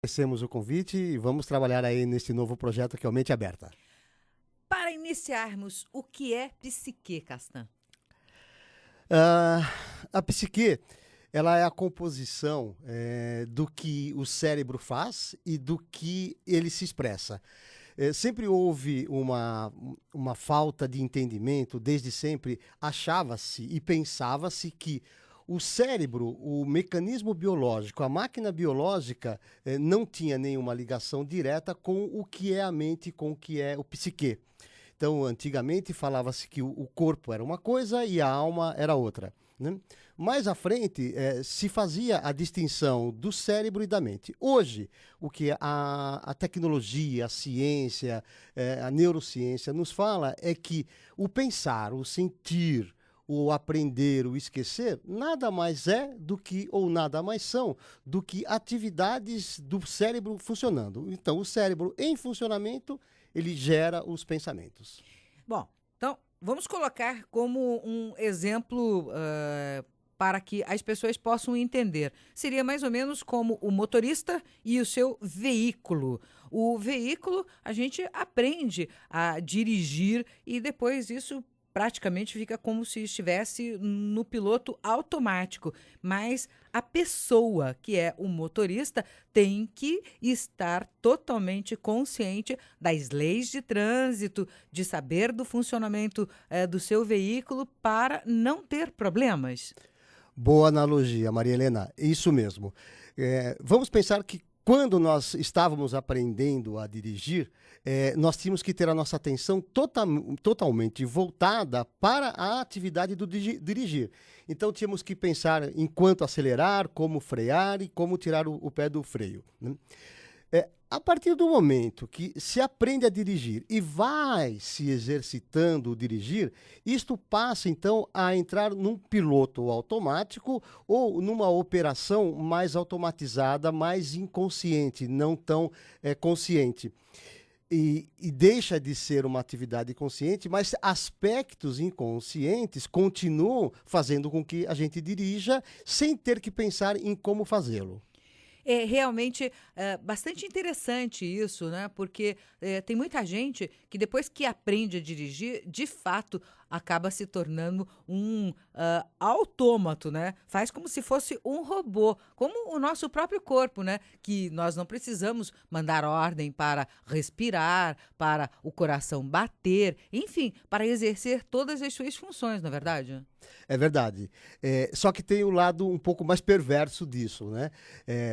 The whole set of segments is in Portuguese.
Agradecemos o convite e vamos trabalhar aí nesse novo projeto que é o Mente Aberta. Para iniciarmos, o que é psique, Castan? Ah, a psique, ela é a composição do que o cérebro faz e do que ele se expressa. Sempre houve uma falta de entendimento, desde sempre achava-se e pensava-se que o cérebro, o mecanismo biológico, a máquina biológica, não tinha nenhuma ligação direta com o que é a mente, com o que é o psique. Então, antigamente falava-se que o corpo era uma coisa e a alma era outra, né? Mais à frente, se fazia a distinção do cérebro e da mente. Hoje, o que a tecnologia, a ciência, a neurociência nos fala é que o pensar, o sentir, o aprender, o esquecer, nada mais é do que, ou nada mais são, do que atividades do cérebro funcionando. Então, o cérebro em funcionamento, ele gera os pensamentos. Bom, então vamos colocar como um exemplo para que as pessoas possam entender. Seria mais ou menos como o motorista e o seu veículo. O veículo, a gente aprende a dirigir e depois isso praticamente fica como se estivesse no piloto automático, mas a pessoa que é o motorista tem que estar totalmente consciente das leis de trânsito, de saber do funcionamento do seu veículo para não ter problemas. Boa analogia, Maria Helena. Isso mesmo. Vamos pensar que quando nós estávamos aprendendo a dirigir, nós tínhamos que ter a nossa atenção totalmente voltada para a atividade do dirigir. Então, tínhamos que pensar em quanto acelerar, como frear e como tirar o pé do freio, né? A partir do momento que se aprende a dirigir e vai se exercitando o dirigir, isto passa então a entrar num piloto automático ou numa operação mais automatizada, mais inconsciente, não tão consciente. E deixa de ser uma atividade consciente, mas aspectos inconscientes continuam fazendo com que a gente dirija sem ter que pensar em como fazê-lo. É realmente bastante interessante isso, né? Porque tem muita gente que depois que aprende a dirigir, de fato, acaba se tornando um autômato, né? Faz como se fosse um robô, como o nosso próprio corpo, né? Que nós não precisamos mandar ordem para respirar, para o coração bater, enfim, para exercer todas as suas funções, não é verdade? É verdade. Só que tem o lado um pouco mais perverso disso, né?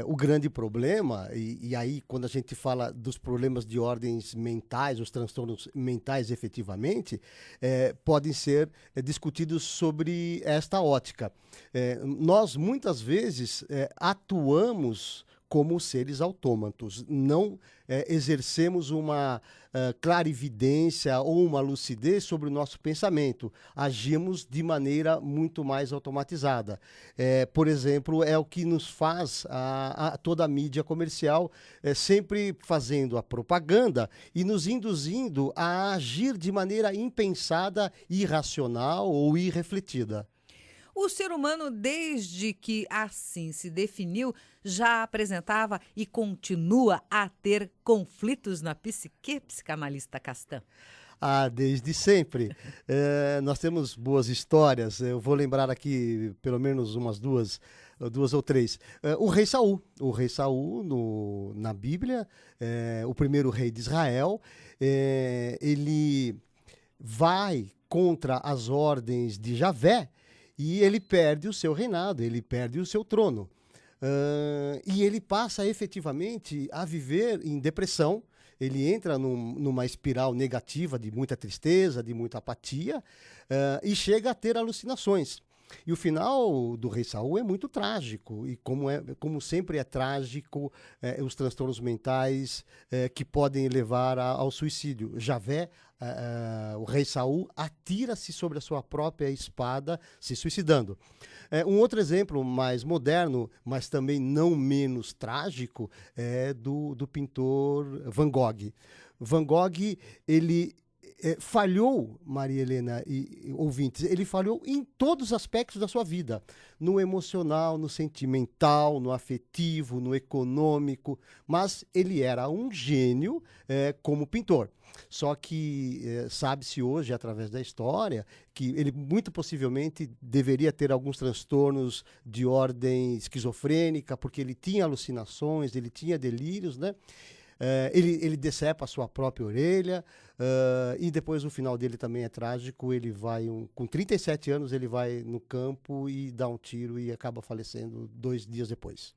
O grande problema, e aí quando a gente fala dos problemas de ordens mentais, os transtornos mentais efetivamente, podem ser discutidos sobre esta ótica. Nós, muitas vezes, atuamos como seres autômatos, não exercemos uma clarividência ou uma lucidez sobre o nosso pensamento, agimos de maneira muito mais automatizada. Por exemplo, é o que nos faz toda a mídia comercial sempre fazendo a propaganda e nos induzindo a agir de maneira impensada, irracional ou irrefletida. O ser humano, desde que assim se definiu, já apresentava e continua a ter conflitos na psique, psicanalista Castan. Desde sempre. Nós temos boas histórias. Eu vou lembrar aqui pelo menos umas duas ou três. O rei Saul. O rei Saul, na Bíblia, o primeiro rei de Israel, ele vai contra as ordens de Javé e ele perde o seu reinado, ele perde o seu trono. E ele passa efetivamente a viver em depressão. Ele entra numa espiral negativa de muita tristeza, de muita apatia, e chega a ter alucinações. E o final do rei Saul é muito trágico, e como sempre é trágico os transtornos mentais que podem levar ao suicídio. Javé, o rei Saul, atira-se sobre a sua própria espada, se suicidando. Um outro exemplo mais moderno, mas também não menos trágico, é do pintor Van Gogh. Van Gogh, ele falhou, Maria Helena e ouvintes, ele falhou em todos os aspectos da sua vida, no emocional, no sentimental, no afetivo, no econômico, mas ele era um gênio como pintor. Só que sabe-se hoje, através da história, que ele muito possivelmente deveria ter alguns transtornos de ordem esquizofrênica, porque ele tinha alucinações, ele tinha delírios, né? Ele decepa a sua própria orelha, e depois o final dele também é trágico. Ele vai, com 37 anos, ele vai no campo e dá um tiro e acaba falecendo 2 dias depois.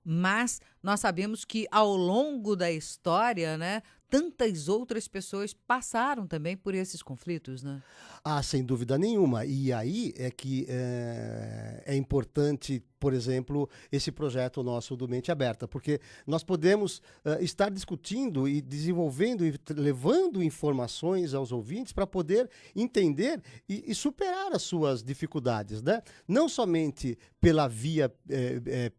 Mas nós sabemos que ao longo da história, né, tantas outras pessoas passaram também por esses conflitos, né? Ah, sem dúvida nenhuma. E aí é que é importante, por exemplo, esse projeto nosso do Mente Aberta, porque nós podemos estar discutindo e desenvolvendo e levando informações aos ouvintes para poder entender e superar as suas dificuldades, né? Não somente pela via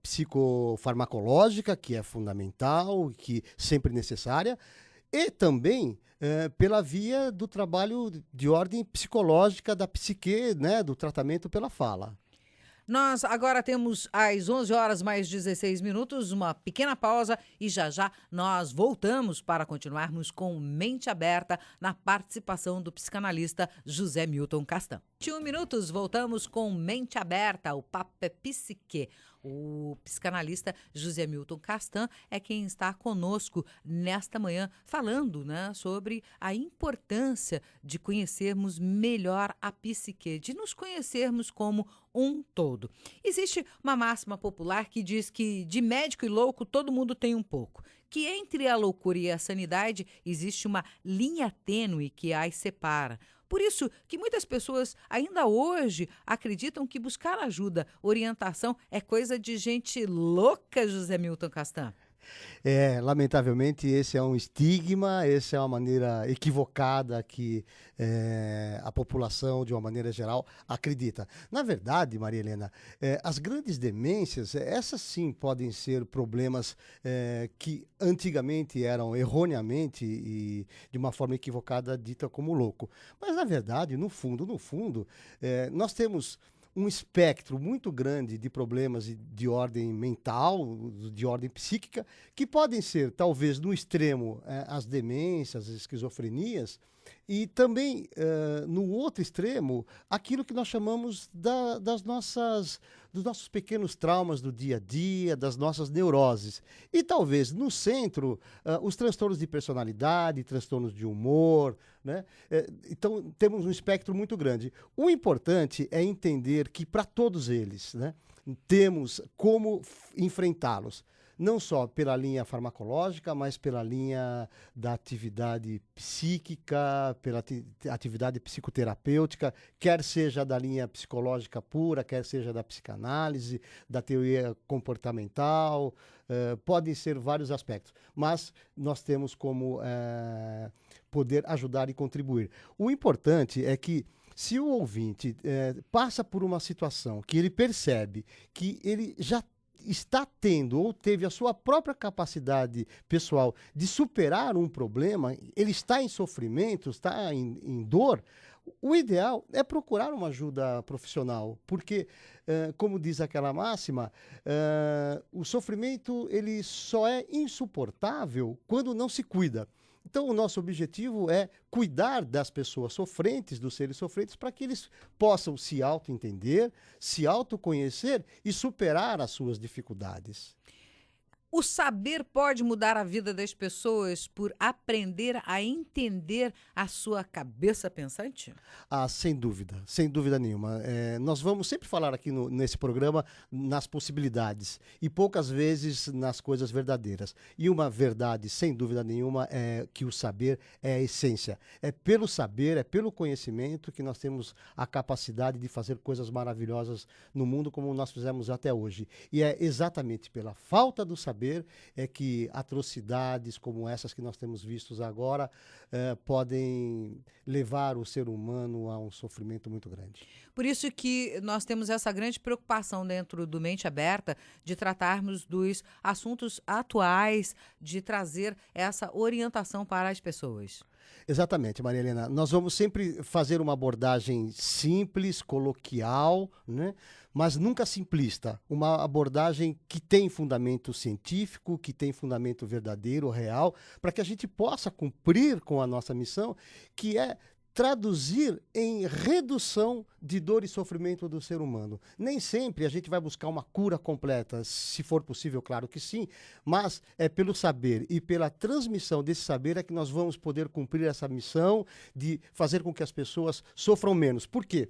psicofarmacológica, que é fundamental, que sempre necessária, e também pela via do trabalho de ordem psicológica da psique, né, do tratamento pela fala. Nós agora temos às 11 horas mais 16 minutos, uma pequena pausa e já já nós voltamos para continuarmos com Mente Aberta na participação do psicanalista José Milton Castan. 21 minutos, voltamos com Mente Aberta, o Papo é Psique. O psicanalista José Milton Castan é quem está conosco nesta manhã falando, né, sobre a importância de conhecermos melhor a psique, de nos conhecermos como um todo. Existe uma máxima popular que diz que de médico e louco todo mundo tem um pouco, que entre a loucura e a sanidade existe uma linha tênue que as separa. Por isso que muitas pessoas ainda hoje acreditam que buscar ajuda, orientação é coisa de gente louca, José Milton Castan. Lamentavelmente, esse é um estigma, essa é uma maneira equivocada que a população, de uma maneira geral, acredita. Na verdade, Maria Helena, as grandes demências, essas sim podem ser problemas que antigamente eram erroneamente e de uma forma equivocada dita como louco. Mas, na verdade, no fundo, nós temos um espectro muito grande de problemas de ordem mental, de ordem psíquica, que podem ser, talvez, no extremo, as demências, as esquizofrenias, e também, no outro extremo, aquilo que nós chamamos dos nossos pequenos traumas do dia a dia, das nossas neuroses. E talvez, no centro, os transtornos de personalidade, transtornos de humor, né? Então, temos um espectro muito grande. O importante é entender que, para todos eles, né, temos como enfrentá-los. Não só pela linha farmacológica, mas pela linha da atividade psíquica, pela atividade psicoterapêutica, quer seja da linha psicológica pura, quer seja da psicanálise, da teoria comportamental, podem ser vários aspectos. Mas nós temos como poder ajudar e contribuir. O importante é que, se o ouvinte passa por uma situação que ele percebe que ele já está tendo ou teve a sua própria capacidade pessoal de superar um problema, ele está em sofrimento, está em dor, o ideal é procurar uma ajuda profissional, porque, como diz aquela máxima, o sofrimento ele só é insuportável quando não se cuida. Então, o nosso objetivo é cuidar das pessoas sofrentes, dos seres sofrentes, para que eles possam se auto-entender, se autoconhecer e superar as suas dificuldades. O saber pode mudar a vida das pessoas por aprender a entender a sua cabeça pensante? Ah, sem dúvida nenhuma. Nós vamos sempre falar aqui nesse programa nas possibilidades e poucas vezes nas coisas verdadeiras. E uma verdade, sem dúvida nenhuma, é que o saber é a essência. É pelo saber, é pelo conhecimento que nós temos a capacidade de fazer coisas maravilhosas no mundo como nós fizemos até hoje. E é exatamente pela falta do saber é que atrocidades como essas que nós temos vistos agora podem levar o ser humano a um sofrimento muito grande. Por isso que nós temos essa grande preocupação dentro do Mente Aberta de tratarmos dos assuntos atuais, de trazer essa orientação para as pessoas. Exatamente, Maria Helena. Nós vamos sempre fazer uma abordagem simples, coloquial, né? Mas nunca simplista. Uma abordagem que tem fundamento científico, que tem fundamento verdadeiro, real, para que a gente possa cumprir com a nossa missão, que é traduzir em redução de dor e sofrimento do ser humano. Nem sempre a gente vai buscar uma cura completa, se for possível, claro que sim, mas é pelo saber e pela transmissão desse saber é que nós vamos poder cumprir essa missão de fazer com que as pessoas sofram menos. Por quê?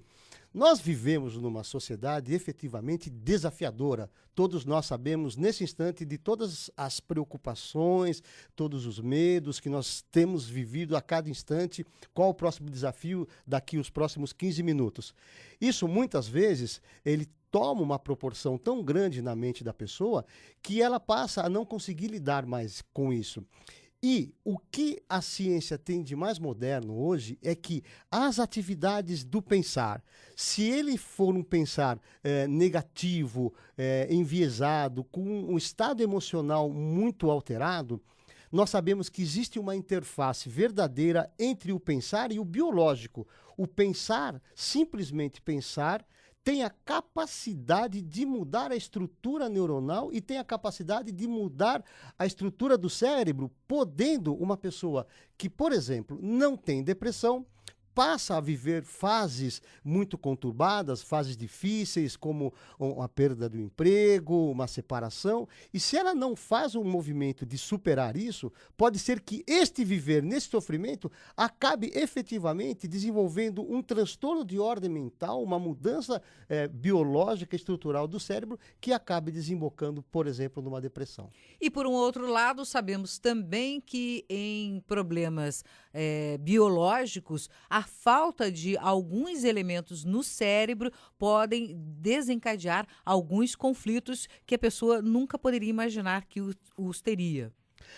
Nós vivemos numa sociedade efetivamente desafiadora. Todos nós sabemos, nesse instante, de todas as preocupações, todos os medos que nós temos vivido a cada instante, qual o próximo desafio daqui os próximos 15 minutos. Isso, muitas vezes, ele toma uma proporção tão grande na mente da pessoa que ela passa a não conseguir lidar mais com isso. E o que a ciência tem de mais moderno hoje é que as atividades do pensar, se ele for um pensar negativo, enviesado, com um estado emocional muito alterado, nós sabemos que existe uma interface verdadeira entre o pensar e o biológico. O pensar, simplesmente pensar, tem a capacidade de mudar a estrutura neuronal e tem a capacidade de mudar a estrutura do cérebro, podendo uma pessoa que, por exemplo, não tem depressão, passa a viver fases muito conturbadas, fases difíceis, como a perda do emprego, uma separação, e se ela não faz um movimento de superar isso, pode ser que este viver nesse sofrimento acabe efetivamente desenvolvendo um transtorno de ordem mental, uma mudança biológica, estrutural do cérebro, que acabe desembocando, por exemplo, numa depressão. E, por um outro lado, sabemos também que em problemas biológicos, a falta de alguns elementos no cérebro podem desencadear alguns conflitos que a pessoa nunca poderia imaginar que os teria.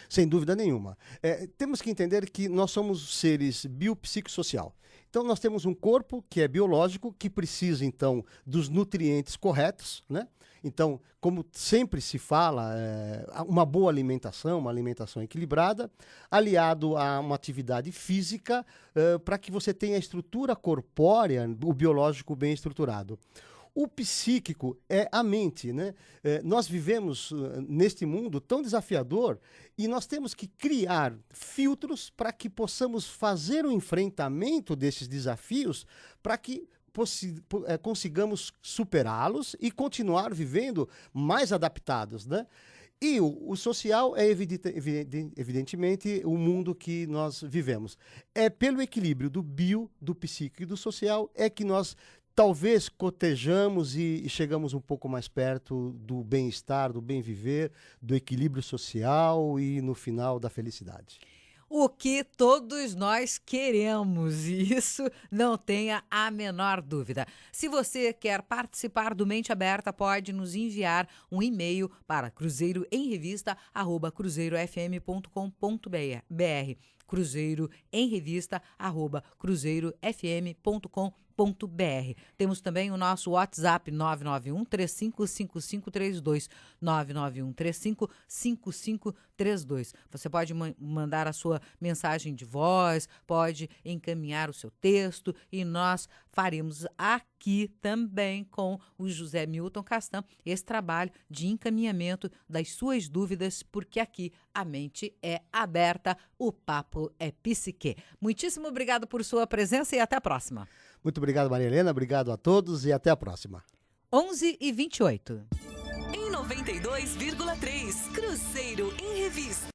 Sem dúvida nenhuma. Temos que entender que nós somos seres biopsicossocial. Então, nós temos um corpo que é biológico, que precisa, então, dos nutrientes corretos, né? Então, como sempre se fala, uma boa alimentação, uma alimentação equilibrada, aliado a uma atividade física, para que você tenha a estrutura corpórea, o biológico bem estruturado. O psíquico é a mente, né? Nós vivemos neste mundo tão desafiador e nós temos que criar filtros para que possamos fazer o enfrentamento desses desafios para que consigamos superá-los e continuar vivendo mais adaptados, né? E o social é evidentemente o mundo que nós vivemos. É pelo equilíbrio do bio, do psíquico e do social é que nós talvez cotejamos e chegamos um pouco mais perto do bem-estar, do bem viver, do equilíbrio social e, no final, da felicidade. O que todos nós queremos, e isso não tenha a menor dúvida. Se você quer participar do Mente Aberta, pode nos enviar um e-mail para cruzeiroemrevista@cruzeirofm.com.br. cruzeiroemrevista@cruzeirofm.com.br. Temos também o nosso WhatsApp 991-355532, 991-355532. Você pode mandar a sua mensagem de voz, pode encaminhar o seu texto e nós faremos aqui também com o José Milton Castan esse trabalho de encaminhamento das suas dúvidas, porque aqui a mente é aberta, o papo é psique. Muitíssimo obrigado por sua presença e até a próxima. Muito obrigado, Maria Helena, obrigado a todos e até a próxima. 11h28. Em 92,3, Cruzeiro em Revista.